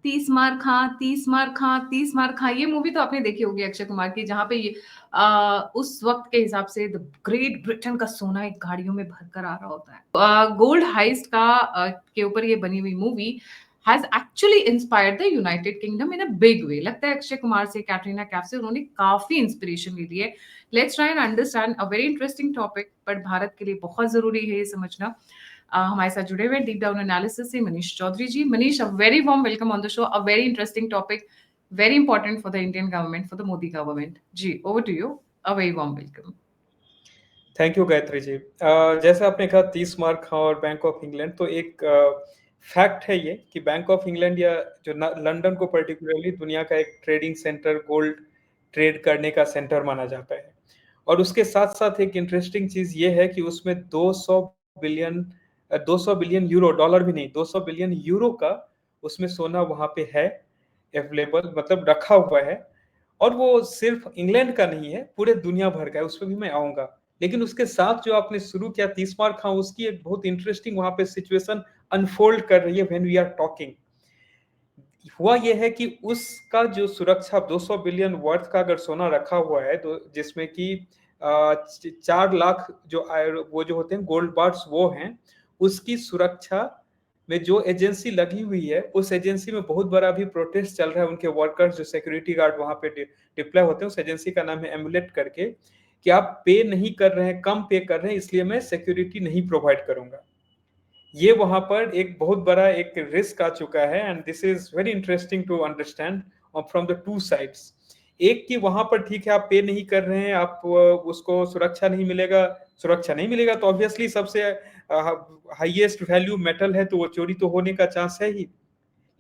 30 मार खां, 30 मार खां, 30 मार खां, ये मूवी तो आपने देखी होगी अक्षय कुमार की, जहाँ पे ये उस वक्त के हिसाब से द ग्रेट ब्रिटेन का सोना एक गाड़ियों में भरकर आ रहा होता है। गोल्ड हाइस्ट का के ऊपर ये बनी हुई movie has actually inspired the United kingdom in a big way. लगता है अक्षय कुमार से, कैटरीना कैफ से उन्होंने काफी इंस्पिरेशन ली ली है। Let's try and understand a very interesting topic, but Bharat के लिए बहुत जरूरी है ये समझना। हमारे साथ जुड़े हुए डीप डाउन एनालिसिस से Manish Chaudhary ji. Manish, a very warm welcome on the show, a very interesting topic, very important for the Indian government, for the Modi government. जी, over to you, a very warm welcome. Thank you Gayatri ji. जैसे आपने कहा 30 mark हाँ और bank of England, तो एक fact है ये कि बैंक ऑफ इंग्लैंड या जो लंदन को पर्टिकुलरली दुनिया का एक ट्रेडिंग सेंटर, गोल्ड ट्रेड करने का सेंटर माना जाता है। और उसके साथ साथ एक इंटरेस्टिंग चीज ये है कि उसमें 200 बिलियन यूरो, डॉलर भी नहीं, 200 बिलियन यूरो का उसमें सोना वहां पे है अवेलेबल, मतलब रखा हुआ है। और वो सिर्फ इंग्लैंड का नहीं है, पूरे दुनिया भर का है, उस पर भी मैं आऊंगा। लेकिन उसके साथ जो आपने शुरू किया 30 मार्क, हाँ, उसकी एक बहुत इंटरेस्टिंग वहां पे सिचुएशन अनफोल्ड कर रही है व्हेन वी आर टॉकिंग। हुआ यह है कि उसका जो सुरक्षा 200 बिलियन वर्थ का अगर सोना रखा हुआ है, तो जिसमें कि 4 लाख जो वो जो होते हैं गोल्ड बार्स वो हैं, उसकी सुरक्षा में जो एजेंसी लगी हुई है, उस एजेंसी में बहुत बड़ा भी प्रोटेस्ट चल रहा है। उनके वर्कर्स जो सिक्योरिटी गार्ड वहां पे डिप्लॉय होते हैं, उस एजेंसी का नाम है एमुलेट करके, कि आप पे नहीं कर रहे हैं, कम पे कर रहे हैं, इसलिए मैं सिक्योरिटी नहीं प्रोवाइड करूंगा। ये वहां पर एक बहुत बड़ा एक रिस्क आ चुका है, and this is very interesting to understand from the two sides. एक कि वहां पर ठीक है, आप पे नहीं कर रहे हैं, आप उसको सुरक्षा नहीं मिलेगा। सुरक्षा नहीं मिलेगा तो ऑब्वियसली सबसे हाईएस्ट वैल्यू मेटल है, तो वो चोरी तो होने का चांस है ही।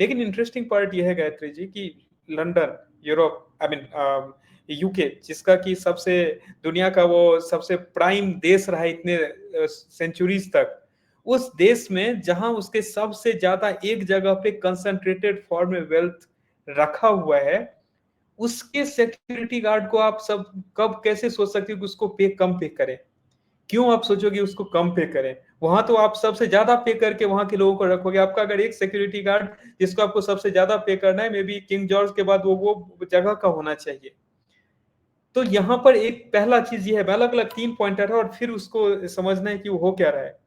लेकिन इंटरेस्टिंग पार्ट ये है गायत्री जी कि London, Europe, I mean UK, जिसका कि सबसे दुनिया का वो सबसे प्राइम देश रहा है इतने सेंचुरीज तक, उस देश में जहां उसके सबसे ज्यादा एक जगह पे कंसंट्रेटेड फॉर्म में वेल्थ रखा हुआ है, उसके सिक्योरिटी गार्ड को आप सब कब कैसे सोच सकते हो कि उसको पे कम पे करें? क्यों आप सोचोगे उसको कम पे करें? वहां तो आप सबसे ज्यादा पे करके वहां के लोगों को रखोगे। आपका अगर एक सिक्योरिटी गार्ड जिसको आपको सबसे ज्यादा पे करना है, मे बी किंग जॉर्ज के बाद वो जगह का होना चाहिए। तो यहाँ पर एक पहला चीज ये है, अलग अलग 3 पॉइंटर है, और फिर उसको समझना है कि वो हो क्या रहा है।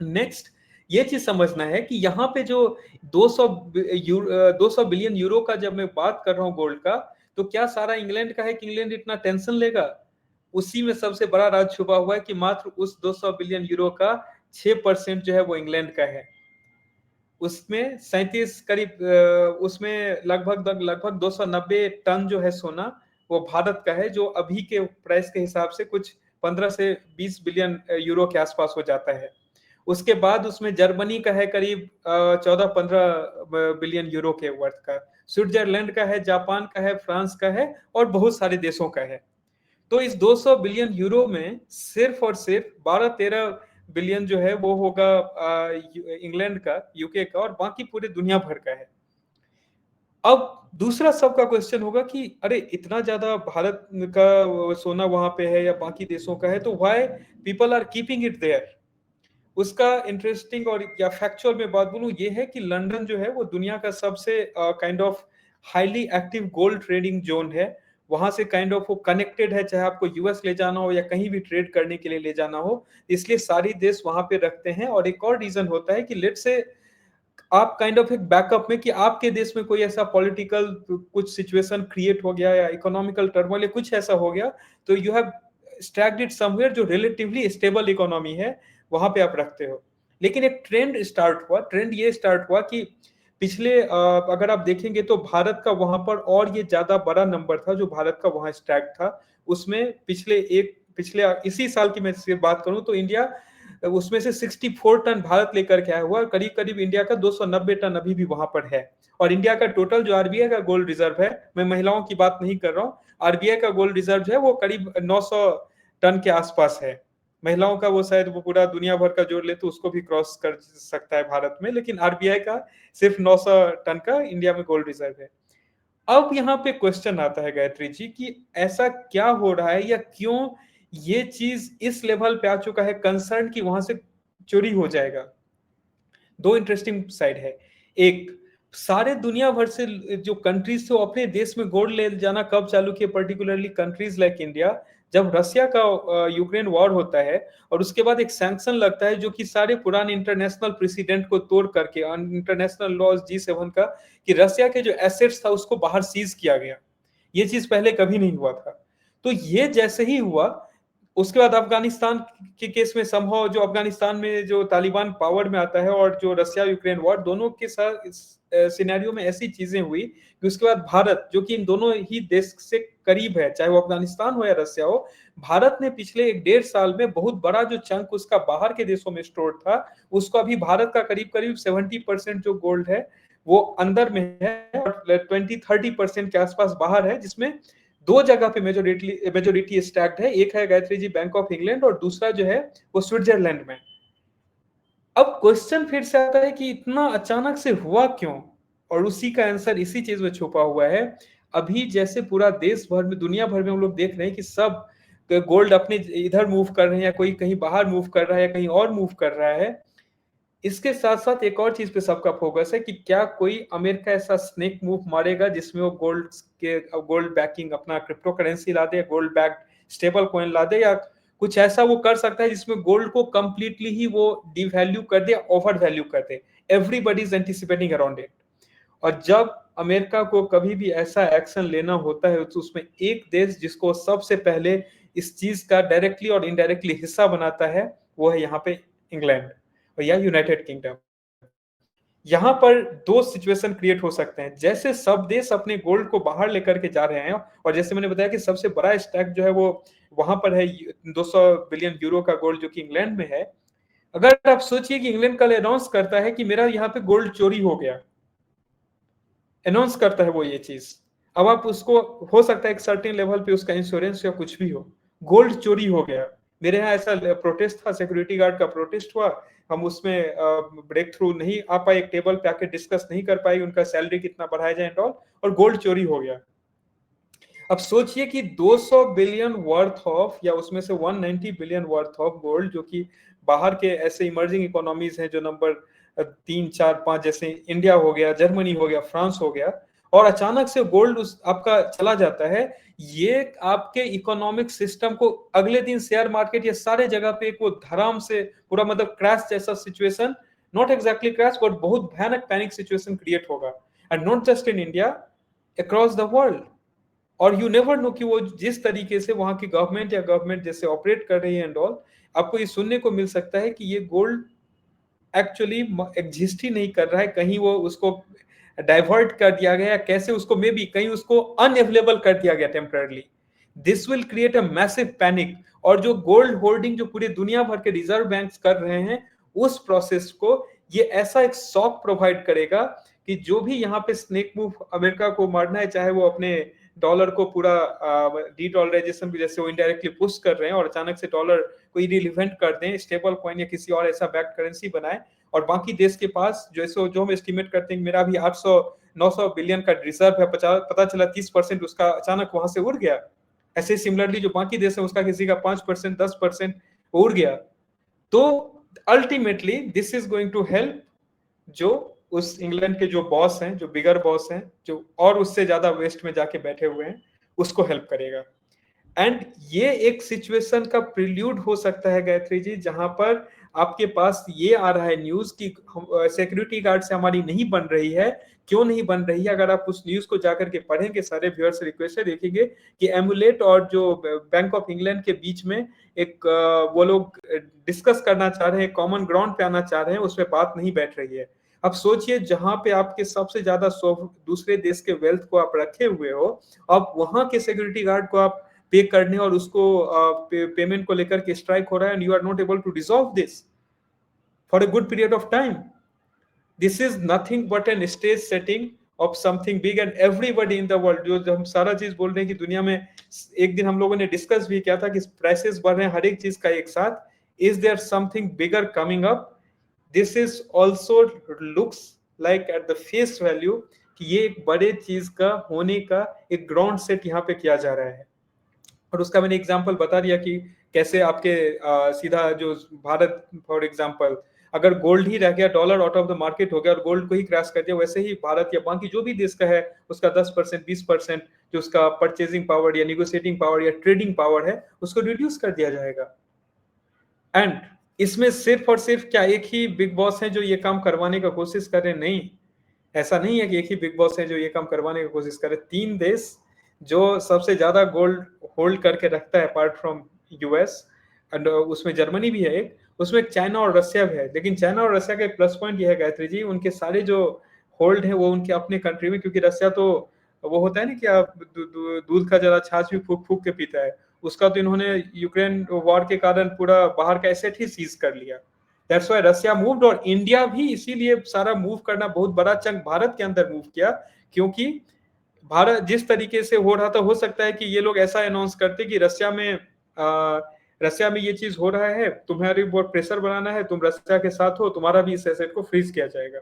नेक्स्ट ये चीज समझना है कि यहाँ पे जो 200 बिलियन यूरो का जब मैं बात कर रहा हूँ गोल्ड का, तो क्या सारा इंग्लैंड का है कि इंग्लैंड इतना टेंशन लेगा? उसी में सबसे बड़ा राज छुपा हुआ है कि मात्र उस 200 बिलियन यूरो का 6% जो है वो इंग्लैंड का है। उसमें 37 करीब उसमें लगभग लगभग 290 टन जो है सोना, वो भारत का है, जो अभी के प्राइस के हिसाब से कुछ 15 से 20 बिलियन यूरो के आसपास हो जाता है। उसके बाद उसमें जर्मनी का है करीब 14-15 बिलियन यूरो के वर्थ का, स्विट्जरलैंड का है, जापान का है, फ्रांस का है, और बहुत सारे देशों का है। तो इस 200 बिलियन यूरो में सिर्फ और सिर्फ 12-13 बिलियन जो है वो होगा इंग्लैंड का, यूके का, और बाकी पूरे दुनिया भर का है। अब दूसरा सबका क्वेश्चन होगा कि अरे इतना ज्यादा भारत का सोना वहां पे है या बाकी देशों का है, तो why people are keeping it there? उसका इंटरेस्टिंग और या फैक्चुअल में बात बोलूं, ये है कि लंदन जो है वो दुनिया का सबसे kind of highly active gold trading zone है। वहां से काइंड ऑफ वो कनेक्टेड है, चाहे आपको यूएस ले जाना हो या कहीं भी ट्रेड करने के लिए ले जाना हो, इसलिए सारी देश वहां पे रखते हैं। और एक और रीजन होता है कि लेट से आप काइंड ऑफ एक बैकअप में, कि आपके देश में कोई ऐसा पॉलिटिकल कुछ सिचुएशन क्रिएट हो गया या इकोनॉमिकल टर्मोइल या कुछ ऐसा हो गया, तो यू हैव स्टैग्ड इट समवेयर जो रिलेटिवली स्टेबल इकोनॉमी है, वहां पे आप रखते हो। लेकिन एक ट्रेंड स्टार्ट हुआ, ट्रेंड ये स्टार्ट हुआ कि पिछले अगर आप देखेंगे तो भारत का वहां पर और ये ज्यादा बड़ा नंबर था जो भारत का वहां स्टैक था। उसमें पिछले इसी साल की मैं बात करूं तो इंडिया उसमें से 64 टन भारत लेकर के आया हुआ, करीब करीब इंडिया का 290 टन अभी भी वहां पर है। और इंडिया का टोटल जो आरबीआई का गोल्ड रिजर्व है, मैं महिलाओं की बात नहीं कर रहा हूँ, आरबीआई का गोल्ड रिजर्व जो है वो करीब 900 टन के आसपास है। महिलाओं का वो शायद वो पूरा दुनिया भर का जोड़ ले तो उसको भी क्रॉस कर सकता है भारत में, लेकिन आरबीआई का सिर्फ 900 टन का इंडिया में गोल्ड रिजर्व है। अब यहाँ पे क्वेश्चन आता है गायत्री जी कि ऐसा क्या हो रहा है, या क्यों ये चीज इस लेवल पे आ चुका है कंसर्न कि वहां से चोरी हो जाएगा? दो इंटरेस्टिंग साइड है। एक, सारे दुनिया भर से जो कंट्रीज थे वो अपने देश में गोल्ड ले जाना कब चालू किए, पर्टिकुलरली कंट्रीज लाइक इंडिया, जब रसिया का यूक्रेन वॉर होता है और उसके बाद एक सैंक्शन लगता है जो कि सारे पुराने इंटरनेशनल प्रेसिडेंट को तोड़ करके, इंटरनेशनल लॉज G7 का, कि रसिया के जो एसेट्स था उसको बाहर सीज किया गया। ये चीज पहले कभी नहीं हुआ था। तो ये जैसे ही हुआ, उसके बाद अफगानिस्तान के केस में संभव, जो अफगानिस्तान में जो तालिबान पावर में आता है और जो रसिया यूक्रेन वॉर, दोनों के साथ इस सिनेरियो में ऐसी चीजें हुई कि उसके बाद भारत, जो कि इन दोनों ही देश से करीब है, चाहे वो अफगानिस्तान हो या रसिया हो, भारत ने पिछले 1.5 साल में बहुत बड़ा जो चंक उसका बाहर के देशों में स्टोर था, उसको अभी भारत का करीब करीब 70% जो गोल्ड है वो अंदर में है और 20-30% के आसपास बाहर है, जिसमें दो जगह पे मेजोरिटी स्टैक्ड है। एक है Gayatri ji bank of England और दूसरा जो है वो स्विट्जरलैंड में। अब क्वेश्चन फिर से आता है कि इतना अचानक से हुआ क्यों, और उसी का आंसर इसी चीज में छुपा हुआ है। अभी जैसे पूरा देश भर में, दुनिया भर में हम लोग देख रहे हैं कि सब गोल्ड अपने इधर मूव कर रहे हैं, या कोई कहीं बाहर मूव कर रहा है या कहीं और मूव कर रहा है। इसके साथ साथ एक और चीज पे सबका फोकस है कि क्या कोई अमेरिका ऐसा स्नेक मूव मारेगा जिसमें वो गोल्ड बैकिंग अपना क्रिप्टो करेंसी ला दे, गोल्ड बैक स्टेबल कॉइन ला दे, या कुछ ऐसा वो कर सकता है जिसमें गोल्ड को कंप्लीटली ही वो डिवैल्यू कर दे, ओवर वैल्यू कर दे। Everybody is anticipating around it. और जब अमेरिका को कभी भी ऐसा एक्शन लेना होता है तो उसमें एक देश जिसको सबसे पहले इस चीज का डायरेक्टली और इनडायरेक्टली हिस्सा बनाता है वो है यहाँ पे इंग्लैंड या यूनाइटेड किंगडम। यहाँ पर दो सिचुएशन क्रिएट हो सकते हैं, जैसे सब देश अपने गोल्ड को बाहर लेकर के जा रहे हैं, और जैसे मैंने बताया कि सबसे बड़ा स्टैक जो है वो वहां पर है 200 बिलियन यूरो का गोल्ड जो कि इंग्लैंड में है। अगर आप सोचिए कि इंग्लैंड कल अनाउंस करता है कि मेरा यहाँ पे गोल्ड चोरी हो गया, अनाउंस करता है वो ये चीज, अब आप उसको, हो सकता है एक सर्टेन लेवल पे उसका इंश्योरेंस या कुछ भी हो, गोल्ड चोरी हो गया। मेरे यहाँ ऐसा प्रोटेस्ट था, सिक्योरिटी गार्ड का प्रोटेस्ट हुआ, हम उसमें ब्रेक थ्रू नहीं आ पाए, एक टेबल पे आके डिस्कस नहीं कर पाए उनका सैलरी कितना बढ़ाया जाए एंड ऑल, और गोल्ड चोरी हो गया। अब सोचिए कि 200 बिलियन वर्थ ऑफ, या उसमें से 190 बिलियन वर्थ ऑफ गोल्ड, जो कि बाहर के ऐसे इमर्जिंग इकोनॉमीज हैं जो नंबर 3, 4, 5, जैसे इंडिया हो गया, जर्मनी हो गया, फ्रांस हो गया, और अचानक से गोल्ड उस आपका चला जाता है। ये आपके इकोनॉमिक सिस्टम को अगले दिन शेयर मार्केट या सारे जगह पे वो धड़ाम से पूरा मतलब क्रैश जैसा situation, not exactly crash but बहुत भयानक पैनिक सिचुएशन क्रिएट होगा, and not just in India, across the world. और यू नेवर नो कि वो जिस तरीके से वहां की गवर्नमेंट या गवर्नमेंट जैसे ऑपरेट कर रही है एंड ऑल, आपको ये सुनने को मिल सकता है कि ये गोल्ड एक्चुअली एग्जिस्ट ही नहीं कर रहा है, कहीं वो उसको डाइवर्ट कर दिया गया, कैसे उसको मे बी कहीं उसको अनअवेलेबल कर दिया गया temporarily. This will create a massive panic, और जो गोल्ड होल्डिंग जो पूरी दुनिया भर के रिजर्व बैंक्स कर रहे हैं उस प्रोसेस को ये ऐसा एक शॉक प्रोवाइड करेगा कि जो भी यहाँ पे स्नेक मूव अमेरिका को मारना है, चाहे वो अपने डॉलर को पूरा डी डॉलराइजेशन भी जैसे वो इनडायरेक्टली पुश कर रहे हैं और अचानक से डॉलर को इरिलीवेंट कर दें, स्टेबल कॉइन या किसी और ऐसा बैक करेंसी बनाए, और बाकी देश के पास जैसे जो हम एस्टिमेट करते हैं मेरा भी 800-900 बिलियन का रिजर्व है, पता चला 30% उसका अचानक वहां से उड़ गया। ऐसे सिमिलरली जो बाकी देश है उसका किसी का 5%, 10% उड़ गया। तो ultimately this is going to help जो उस इंग्लैंड के जो बॉस हैं, जो बिगर बॉस हैं, जो और उससे ज्यादा वेस्ट में जाके बैठे हुए हैं, उसको हेल्प करेगा। एंड ये एक सिचुएशन का प्रिल्यूड हो सकता है गायत्री जी, जहां पर आपके पास ये आ रहा है न्यूज की सिक्योरिटी गार्ड से हमारी नहीं बन रही है। क्यों नहीं बन रही है? अगर आप उस न्यूज को जाकर के पढ़ेंगे, सारे व्यूअर्स से रिक्वेस्ट है, देखेंगे कि एमुलेट और जो बैंक ऑफ इंग्लैंड के बीच में एक वो लोग डिस्कस करना चाह रहे हैं, कॉमन ग्राउंड पे आना चाह रहे हैं, उसमें बात नहीं बैठ रही है। अब सोचिए जहां पे आपके सबसे ज्यादा दूसरे देश के वेल्थ को आप रखे हुए हो, अब वहां के सिक्योरिटी गार्ड को आप पे करने और उसको पेमेंट को लेकर के स्ट्राइक हो रहा है, and you are not able to resolve this for a good period of time. This is nothing but an stage setting of something big, and everybody in the world, जो हम सारा चीज बोल रहे हैं कि दुनिया में, एक दिन हम लोगों ने डिस्कस भी किया था कि प्राइसेस बढ़ रहे हैं हर एक चीज का एक साथ, is there something bigger coming up? This is also looks like at the face value कि ये एक बड़े चीज का होने का एक ग्राउंड सेट यहाँ पे किया जा रहा है। और उसका मैंने एग्जांपल बता दिया कि कैसे आपके सीधा जो भारत फॉर एग्जांपल अगर गोल्ड ही रह गया, dollar out of the market हो गया और गोल्ड को ही क्रैश कर दिया, वैसे ही भारत या बाकी जो भी देश का है उसका 10% 20% जो उसका परचेजिंग पावर या निगोशिएटिंग पावर या ट्रेडिंग पावर है उसको रिड्यूस कर दिया जाएगा। एंड इसमें सिर्फ और सिर्फ क्या एक ही बिग बॉस है जो ये काम करवाने का कोशिश कर रहे हैं? नहीं, ऐसा नहीं है कि एक ही बिग बॉस है जो ये काम करवाने की कोशिश करे। 3 देश जो सबसे ज्यादा गोल्ड होल्ड करके रखता है अपार्ट फ्रॉम यूएस, एंड उसमें जर्मनी भी है एक, उसमें चाइना और रशिया भी है। लेकिन चाइना और रशिया का एक प्लस पॉइंट ये है गायत्री जी, उनके सारे जो होल्ड है वो उनके अपने कंट्री में, क्योंकि रशिया तो वो होता है ना कि आप दूध का जरा छाछ भी फूक फूक के पीता है, उसका तो इन्होंने यूक्रेन वॉर के कारण पूरा बाहर का एसेट ही सीज कर लिया। दैट्स व्हाई रशिया मूव्ड, और इंडिया भी इसीलिए सारा मूव करना बहुत बड़ा चंक भारत के अंदर मूव किया, क्योंकि भारत जिस तरीके से हो रहा था, हो सकता है कि ये लोग ऐसा अनाउंस करते कि रशिया में ये चीज हो रहा है, तुम्हारी बहुत प्रेशर बनाना है, तुम रशिया के साथ हो, तुम्हारा भी इस एसेट को फ्रीज किया जाएगा।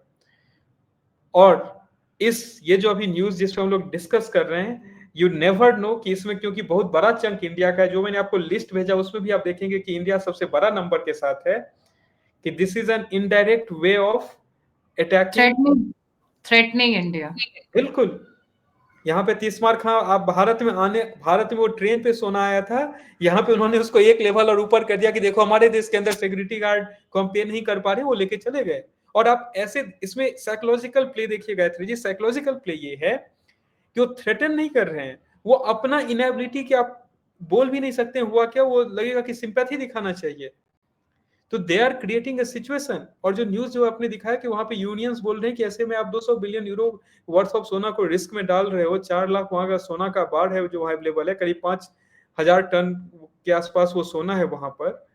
और ये जो अभी न्यूज जिस पे हम लोग डिस्कस कर रहे हैं, यू नेवर नो कि इसमें, क्योंकि बहुत बड़ा चंक इंडिया का है, जो मैंने आपको लिस्ट भेजा उसमें भी आप देखेंगे कि इंडिया सबसे बड़ा नंबर के साथ है, कि this is an indirect way of attacking, threatening India. बिल्कुल। यहाँ पे तीसमार खां, आप भारत में वो ट्रेन पे सोना आया था, यहाँ पे उन्होंने उसको एक लेवल और ऊपर कर दिया कि देखो हमारे देश के अंदर सिक्योरिटी गार्ड को हम पे नहीं कर पा रहे, वो लेके चले गए। और आप ऐसे इसमें साइकोलॉजिकल प्ले देखिए गायत्री जी, साइकोलॉजिकल प्ले ये है कि वो थ्रेटन नहीं कर रहे हैं, वो अपना इनएबिलिटी कि आप बोल भी नहीं सकते हुआ क्या, वो लगेगा कि सिंपैथी दिखाना चाहिए, तो they are creating a situation. और जो न्यूज जो आपने दिखाया कि वहां पे यूनियंस बोल रहे हैं कि ऐसे में आप 200 बिलियन यूरो वर्थ ऑफ सोना को रिस्क में डाल रहे हो, 4 लाख वहां का सोना का बार है जो वहां अवेलेबल है, करीब 5,000 टन के आसपास वो सोना है वहां पर।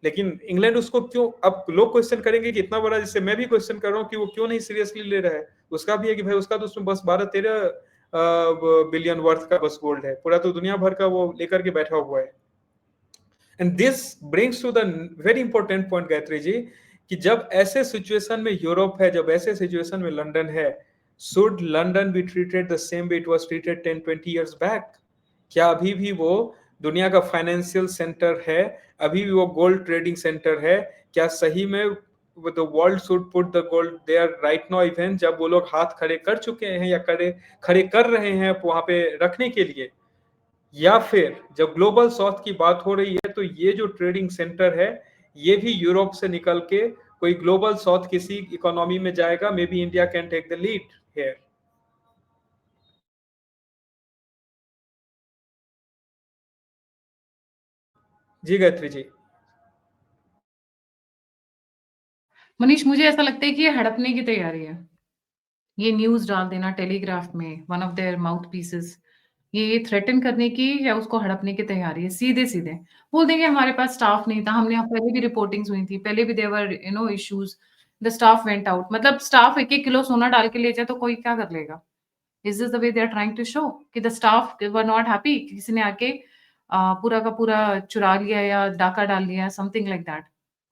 लेकिन इंग्लैंड उसको क्यों, अब लोग क्वेश्चन करेंगे कि इतना बड़ा, जिससे मैं भी क्वेश्चन कर रहा हूँ कि वो क्यों नहीं सीरियसली ले रहा है। उसका भी है कि भाई उसका तो उसमें बस 12-13 बिलियन वर्थ का बस गोल्ड है, पूरा तो दुनिया भर का वो लेकर के बैठा हुआ है। And this brings to the very important point Gayatri ji, कि जब ऐसे सिचुएशन में यूरोप है, जब ऐसे सिचुएशन में लंदन है, should London be treated the same way it was treated 10-20 years back? क्या अभी भी वो दुनिया का फाइनेंशियल सेंटर है, अभी भी वो गोल्ड ट्रेडिंग सेंटर है? क्या सही में the world should put the gold there right now, even जब वो लोग हाथ खड़े कर चुके हैं या खड़े कर रहे हैं वहां पे रखने के लिए? या फिर जब ग्लोबल साउथ की बात हो रही है तो ये जो ट्रेडिंग सेंटर है ये भी यूरोप से निकल के कोई ग्लोबल साउथ किसी इकोनॉमी में जाएगा? May be India can take the lead here. जी गायत्री जी। मनीष, मुझे ऐसा लगता है कि ये हड़पने की तैयारी है। ये न्यूज डाल देना टेलीग्राफ में, one of their mouth pieces, ये थ्रेटन करने की या उसको हड़पने की तैयारी है। सीधे सीधे बोल देंगे हमारे पास स्टाफ नहीं था, हमने यहाँ पहले भी रिपोर्टिंग्स हुई थी, पहले भी there were issues, the staff went out. मतलब स्टाफ 1-1 किलो सोना डाल के ले जाए तो कोई क्या कर लेगा? Is this the way they are trying to show कि the staff were not happy, किसी ने आके पूरा का पूरा चुरा लिया या डाका डाल लिया, समथिंग लाइक दैट,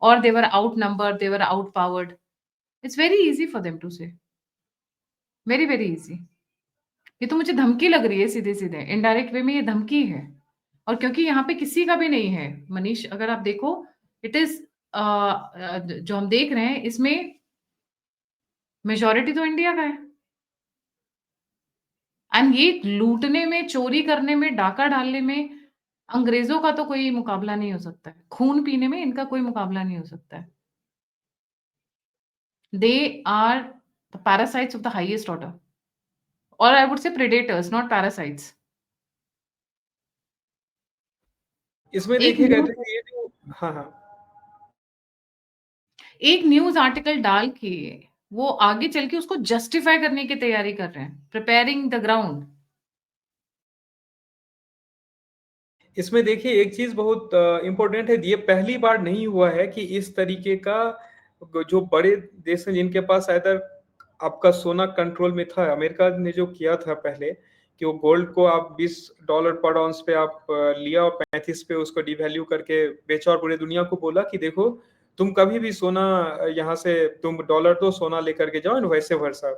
और they were out number, they were out powered. It's very easy for them to say, very very easy. ये तो मुझे धमकी लग रही है सीधे-सीधे, इनडायरेक्ट वे में ये धमकी है। और क्योंकि यहाँ पे किसी का भी नहीं है, मनीष, अगर आप देखो, इट इज़ जो हम देख रहे हैं इसमें मेजॉरिटी तो इंडिया का है। एंड ये लूटने में, चोरी करने में, डाका डालने में अंग्रेज़ों का तो कोई मुकाबला नहीं हो सकता है। खून पीने में इनका कोई मुकाबला नहीं हो सकता है। They are the parasites of the highest order, और I would say predators, not parasites. इसमें एक देखिए न्यूज़ गायत्री जी, ये जो, हाँ हाँ, एक न्यूज़ आर्टिकल डाल के वो आगे चल के उसको जस्टिफाई करने की तैयारी कर रहे हैं, प्रिपेयरिंग द ग्राउंड। इसमें देखिए एक चीज बहुत इंपॉर्टेंट है, ये पहली बार नहीं हुआ है कि इस तरीके का जो बड़े देश हैं जिनके पास इधर आपका सोना कंट्रोल में था, अमेरिका ने जो किया था पहले कि वो गोल्ड को आप $20 पर ऑunce पे आप लिया और 35 पे उसको डिवैल्यू करके बेचा और पूरी दुनिया को बोला कि देखो तुम कभी भी सोना यहाँ से तुम डॉलर दो सोना लेकर के जाओ, वैसे वर्षा।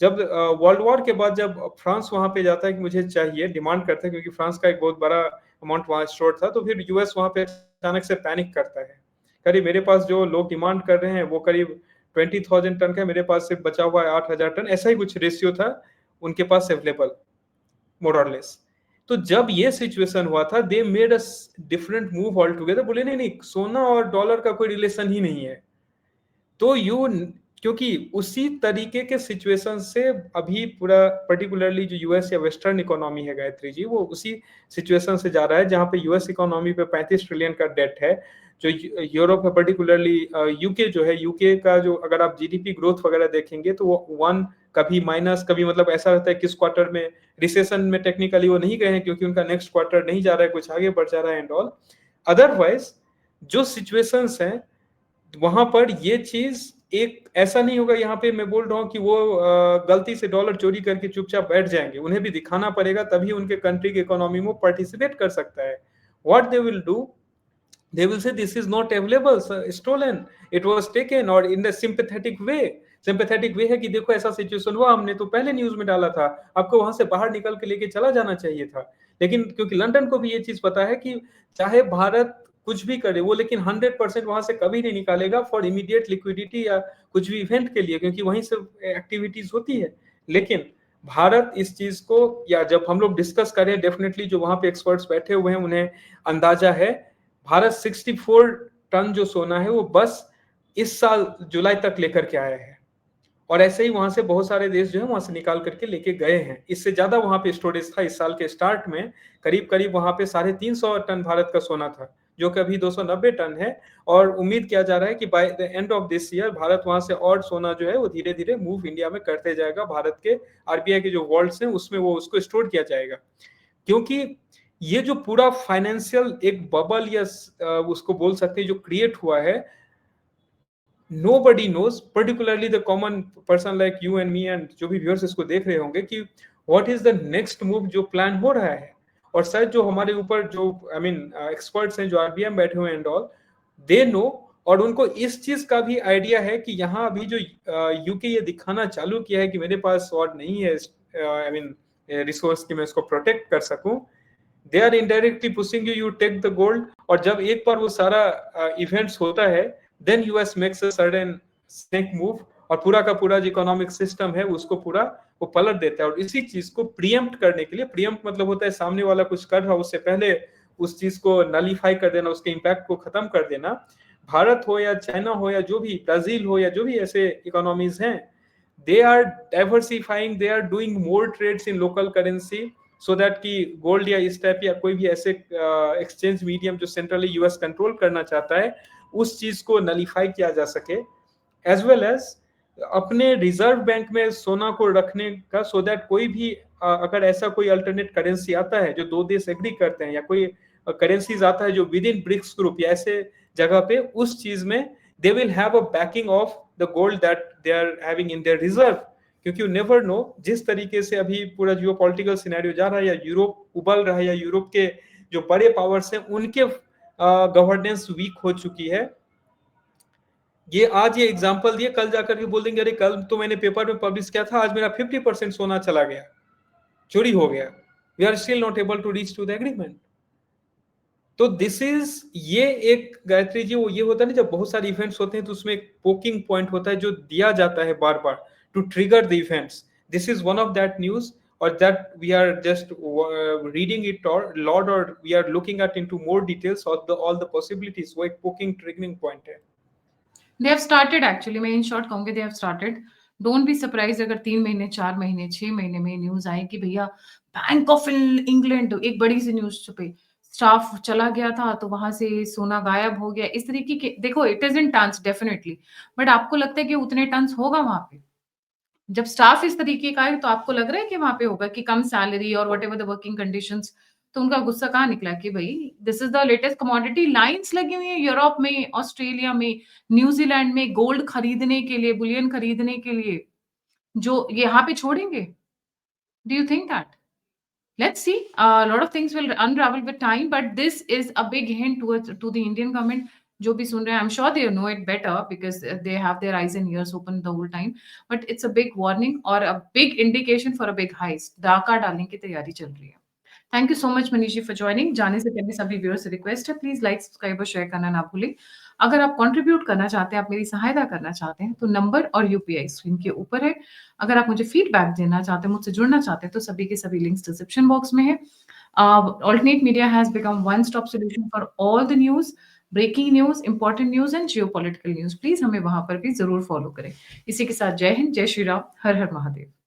जब वर्ल्ड वॉर के बाद जब फ्रांस वहां पे जाता है कि मुझे चाहिए, डिमांड करता है, क्योंकि फ्रांस का एक बहुत बड़ा अमाउंट वहां स्टोर था, तो फिर यूएस वहां पे अचानक से पैनिक करता है करीब मेरे पास जो लोग डिमांड कर रहे हैं वो करीब 20,000 टन का, मेरे पास सिर्फ बचा हुआ है 8,000 टन, ऐसा ही कुछ रेशियो था उनके पास अवेलेबल, मोर और लेस। तो जब ये सिचुएशन हुआ था, they made a different move all together, बोले नहीं नहीं, सोना और डॉलर का कोई रिलेशन ही नहीं है। तो क्योंकि उसी तरीके के सिचुएशन से अभी पूरा पर्टिकुलरली जो यूएस या वेस्टर्न इकोनॉमी है गायत्री जी, वो उसी सिचुएशन से जा रहा है, जहां पे यूएस इकोनॉमी पे 35 ट्रिलियन का डेट है। जो यूरोप है पर्टिकुलरली यूके जो है, यूके का जो अगर आप जीडीपी ग्रोथ वगैरह देखेंगे तो वो 1 कभी माइनस कभी, मतलब ऐसा रहता है किस क्वार्टर में रिसेशन में टेक्निकली वो नहीं गए हैं क्योंकि उनका नेक्स्ट क्वार्टर नहीं जा रहा है, कुछ आगे बढ़ जा रहा है एंड ऑल। अदरवाइज जो सिचुएशंस हैं वहां पर ये चीज एक ऐसा नहीं होगा, यहाँ पे मैं बोल रहा हूँ कि वो गलती से डॉलर चोरी करके चुपचाप बैठ जाएंगे, उन्हें भी दिखाना पड़ेगा तभी उनके कंट्री की इकोनॉमी में पार्टिसिपेट कर सकता है। What they will do, they will say this is not available, stolen, it was taken, or in the sympathetic way। Sympathetic way है कि देखो ऐसा सिचुएशन हुआ, हमने तो पहले न्यूज में डाला था, आपको वहां से बाहर निकल के लेके चला जाना चाहिए था। लेकिन क्योंकि लंदन को भी ये चीज पता है कि चाहे भारत कुछ भी करे वो, लेकिन 100% वहां से कभी नहीं निकालेगा फॉर इमीडिएट लिक्विडिटी या कुछ भी इवेंट के लिए, क्योंकि वहीं से एक्टिविटीज होती है। लेकिन भारत इस चीज को, या जब हम लोग डिस्कस करें, डेफिनेटली जो वहां पे एक्सपर्ट्स बैठे हुए हैं उन्हें अंदाजा है, भारत 64 टन जो सोना है वो बस इस साल जुलाई तक लेकर के आया है, और ऐसे ही वहां से बहुत सारे देश जो है वहां से निकाल करके लेके गए हैं। इससे ज्यादा वहां पे स्टोरेज था इस साल के स्टार्ट में, करीब करीब वहां पे 350 टन भारत का सोना था, जो कि अभी 290 टन है। और उम्मीद किया जा रहा है कि by the end of this year Bharat वहां से और सोना जो है वो धीरे धीरे मूव इंडिया में करते जाएगा, भारत के आरबीआई के जो वॉल्ट्स हैं उसमें वो उसको स्टोर किया जाएगा। क्योंकि ये जो पूरा फाइनेंशियल एक बबल या उसको बोल सकते हैं जो क्रिएट हुआ है, nobody knows, particularly the common person like you and me and जो भी व्यूअर्स इसको देख रहे होंगे, कि what is the next move जो प्लान हो रहा है। और शायद जो हमारे ऊपर जो आई मीन एक्सपर्ट्स हैं जो आरबीआई में बैठे हुए एंड ऑल, दे नो, और उनको इस चीज का भी आइडिया है कि यहाँ अभी जो यूके ये दिखाना चालू किया है कि मेरे पास और नहीं है आई मीन रिसोर्स की मैं इसको प्रोटेक्ट कर सकूं, they are indirectly pushing you take the gold. और जब एक बार वो सारा इवेंट्स होता है, then US makes a sudden snake move, और पूरा का पूरा जो इकोनॉमिक सिस्टम है उसको पूरा वो पलट देता है। और इसी चीज को प्रीएम्प्ट करने के लिए, प्रीएम्प्ट मतलब होता है सामने वाला कुछ कर रहा उससे पहले उस चीज को नलीफाई कर देना, उसके इम्पैक्ट को खत्म कर देना। भारत हो या चाइना हो या जो भी ब्राजील हो या जो भी ऐसे इकोनॉमीज हैं, they are diversifying, they are doing more trades in local currency, so that कि गोल्ड या इस टाइप या कोई भी ऐसे एक्सचेंज मीडियम जो सेंट्रली यूएस कंट्रोल करना चाहता है उस चीज को नलीफाई किया जा सके, एज वेल एज अपने रिजर्व बैंक में सोना को रखने का, सो दैट कोई भी अगर ऐसा कोई अल्टरनेट करेंसी आता है जो दो देश एग्री करते हैं, या कोई करेंसीज आता है जो विद इन ब्रिक्स ग्रुप या ऐसे जगह पे, उस चीज में they will have a backing of the gold that they are having in their reserve. क्योंकि यू नेवर नो, जिस तरीके से अभी पूरा जियो पॉलिटिकल सिनेरियो जा रहा है, या यूरोप उबल रहा है, या यूरोप के जो बड़े पावर्स हैं उनके गवर्नेंस वीक हो चुकी है। ये आज ये एग्जांपल दिए, कल जाकर के बोल देंगे अरे कल तो मैंने पेपर में पब्लिश किया था, आज मेरा 50% सोना चला गया, चोरी हो गया, we are still not able to reach to the agreement. तो दिस इज ये एक गायत्री जी, वो ये होता है ना जब बहुत सारे इवेंट्स होते हैं तो उसमें एक पोकिंग पॉइंट होता है जो दिया जाता है बार बार to trigger the events. This is one of that news, और that we are just reading it or lot, or we are looking at into more details of all the possibilities, वो एक poking triggering point है। They have started actually, मैं in short कहूँगी they have started. Don't be surprised अगर 3 महीने, 4 महीने, 6 महीने में न्यूज आए कि भैया बैंक ऑफ इंग्लैंड एक बड़ी सी न्यूज छपे, स्टाफ चला गया था तो वहां से सोना गायब हो गया, इस तरीके के। देखो it is intense definitely, but आपको लगता है कि उतने टन्स होगा वहां पे? जब स्टाफ इस तरीके का है तो आपको लग रहा है कि वहां पे होगा कि कम सैलरी और what ever the working conditions? तो उनका गुस्सा कहाँ निकला कि भाई this is the latest commodity, lines लगी हुई है यूरोप में, ऑस्ट्रेलिया में, न्यूजीलैंड में गोल्ड खरीदने के लिए, बुलियन खरीदने के लिए, जो यहाँ पे छोड़ेंगे? Do you think that? Let's see. A lot of things will unravel with time, but this is a big hint to the Indian government. जो भी सुन रहे हैं, I'm sure they know it better because they have their eyes and ears open the whole time. But it's a big warning or a big indication for a big heist. डाका डालने की तैयारी चल रही है। Thank you so much, Manish ji, for joining. जाने से पहले सभी viewers से request है, please like, subscribe और share करना ना भूलें। अगर आप कंट्रीब्यूट करना चाहते हैं, आप मेरी सहायता करना चाहते हैं, तो नंबर और यूपीआई स्क्रीन के ऊपर है। अगर आप मुझे फीडबैक देना चाहते हैं, मुझसे जुड़ना चाहते हैं, तो सभी के सभी लिंक्स डिस्क्रिप्शन बॉक्स में है। Alternate Media has become one-stop solution for all the news, breaking news, important news and geopolitical news. Please हमें वहाँ पर भी ज़रूर फ़ॉलो करें। इसी के साथ जय हिंद, जय श्री राम, हर हर महादेव।